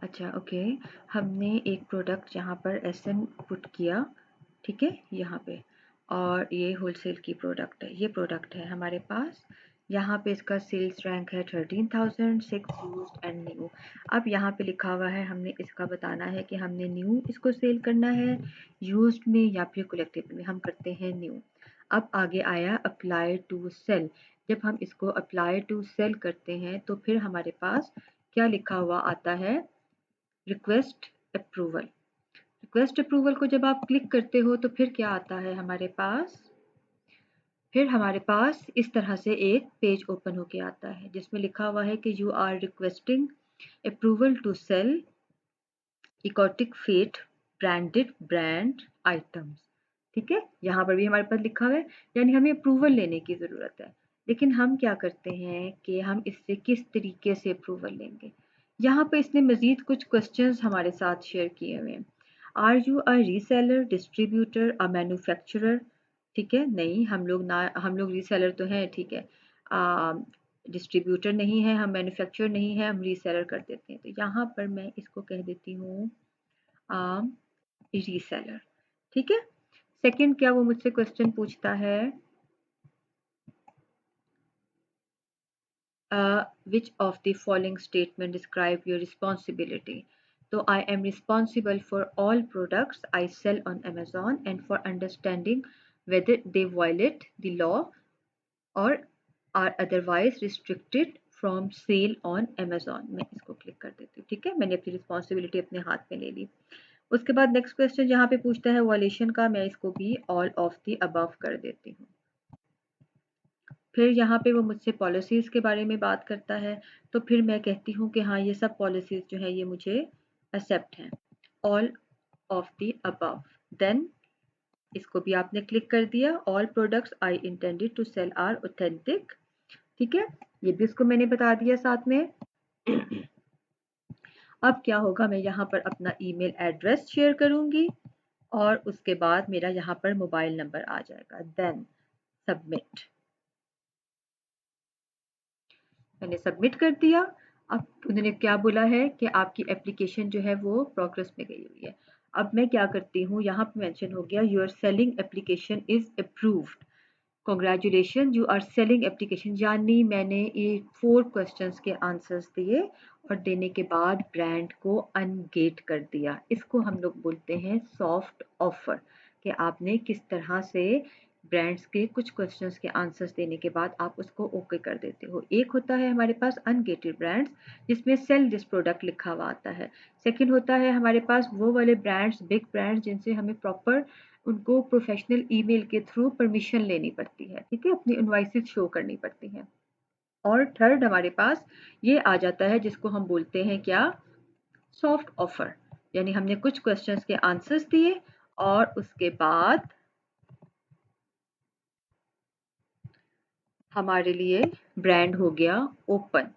अच्छा, ओके। हमने एक प्रोडक्ट यहाँ पर एसएन पुट किया, ठीक है, यहाँ पे, और ये होलसेल की प्रोडक्ट है, ये प्रोडक्ट है हमारे पास। यहाँ पे इसका सेल्स रैंक है 13,000, 6 यूज्ड एंड न्यू। अब यहाँ पे लिखा हुआ है, हमने इसका बताना है कि हमने न्यू इसको सेल करना है, यूज्ड में या फिर कलेक्टिव में। हम करते हैं न्यू। अब आगे आया अप्लाई टू सेल। जब हम इसको अप्लाई टू सेल करते हैं तो फिर हमारे पास क्या लिखा हुआ आता है, रिक्वेस्ट अप्रूवल। रिक्वेस्ट अप्रूवल को जब आप क्लिक करते हो तो फिर क्या आता है हमारे पास, फिर हमारे पास इस तरह से एक पेज ओपन होके आता है जिसमें लिखा हुआ है कि you are requesting approval to sell exotic fat branded brand items. ठीक है, यहाँ पर भी हमारे पास लिखा हुआ है, यानी हमें अप्रूवल लेने की ज़रूरत है। लेकिन हम क्या करते हैं कि हम इससे किस तरीके से अप्रूवल लेंगे। यहाँ पर इसने मज़ीद कुछ क्वेश्चंस हमारे साथ शेयर किए हुए हैं। Are you a reseller, distributor, a manufacturer? ठीक है, नहीं, हम लोग रीसेलर तो हैं, ठीक है, डिस्ट्रीब्यूटर नहीं है, हम मैन्युफैक्चरर नहीं है, हम रीसेलर कर देते हैं। तो यहाँ पर मैं इसको कह देती हूँ रीसेलर। ठीक है। सेकंड क्या वो मुझसे क्वेश्चन पूछता है, which of the following statement describe your responsibility? So I am responsible for all products I sell on Amazon and for understanding whether they violate the law or are otherwise restricted from sale on Amazon। मैं इसको click कर देती हूँ। ठीक है, मैंने अपनी responsibility अपने हाथ में ले ली। उसके बाद नेक्स्ट क्वेश्चन जहाँ पे पूछता है वॉलेशन का, मैं इसको भी ऑल ऑफ द अबव कर देती हूँ। फिर यहाँ पे वो मुझसे पॉलिसीज़ के बारे में बात करता है, तो फिर मैं कहती हूँ कि हाँ, ये सब पॉलिसीज़ जो है ये मुझे एक्सेप्ट हैं, all of the above. Then इसको भी आपने क्लिक कर दिया, all products I intended to sell are authentic. ठीक है, ये भी उसको मैंने बता दिया साथ में। अब क्या होगा, मैं यहाँ पर अपना ईमेल एड्रेस शेयर करूँगी और उसके बाद मेरा यहाँ पर मोबाइल नंबर आ जाएगा। देन सबमिट, मैंने सबमिट कर दिया। अब उन्होंने क्या बोला है कि आपकी एप्लीकेशन जो है वो प्रोग्रेस में गई हुई है। अब मैं क्या करती हूँ, यहाँ पे मेंशन हो गया your selling application is approved, congratulation you are selling application. यानी मैंने ये 4 क्वेश्चंस के आंसर्स दिए और देने के बाद ब्रांड को अनगेट कर दिया। इसको हम लोग बोलते हैं सॉफ्ट ऑफर, कि आपने किस तरह से ब्रांड्स के कुछ क्वेश्चंस के आंसर्स देने के बाद आप उसको ओके कर देते हो। एक होता है हमारे पास अनगेटेड ब्रांड्स जिसमें सेल दिस प्रोडक्ट लिखा हुआ आता है। सेकंड होता है हमारे पास वो वाले ब्रांड्स, बिग ब्रांड्स, जिनसे हमें प्रॉपर उनको प्रोफेशनल ईमेल के थ्रू परमिशन लेनी पड़ती है। ठीक है, अपनी इनवॉइसेस शो करनी पड़ती हैं। और थर्ड हमारे पास ये आ जाता है जिसको हम बोलते हैं क्या, सॉफ्ट ऑफर, यानी हमने कुछ क्वेश्चंस के आंसर्स दिए और उसके बाद हमारे लिए ब्रांड हो गया ओपन।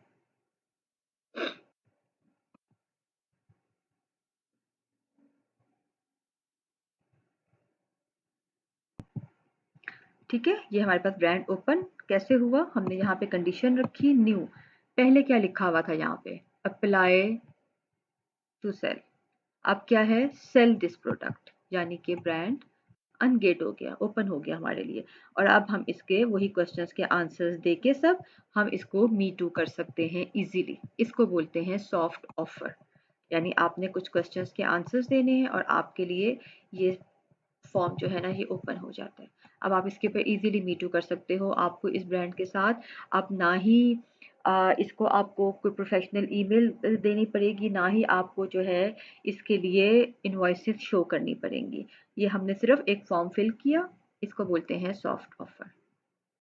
ठीक है, ये हमारे पास ब्रांड ओपन कैसे हुआ, हमने यहाँ पे कंडीशन रखी न्यू। पहले क्या लिखा हुआ था यहाँ पे, अप्लाई टू सेल। अब क्या है, सेल दिस प्रोडक्ट, यानी कि ब्रांड अनगेट हो गया, ओपन हो गया हमारे लिए। और अब हम इसके वही क्वेश्चंस के आंसर्स दे के सब हम इसको मी टू कर सकते हैं इजीली। इसको बोलते हैं सॉफ्ट ऑफर, यानी आपने कुछ क्वेश्चंस के आंसर्स देने हैं और आपके लिए ये फॉर्म जो है ना ये ओपन हो जाता है। अब आप इसके ऊपर इजीली मी टू कर सकते हो। आपको इस ब्रांड के साथ अब ना ही इसको आपको कोई प्रोफेशनल ईमेल देनी पड़ेगी, ना ही आपको जो है इसके लिए इनवॉइसेस शो करनी पड़ेंगी। ये हमने सिर्फ एक फॉर्म फिल किया, इसको बोलते हैं सॉफ्ट ऑफर।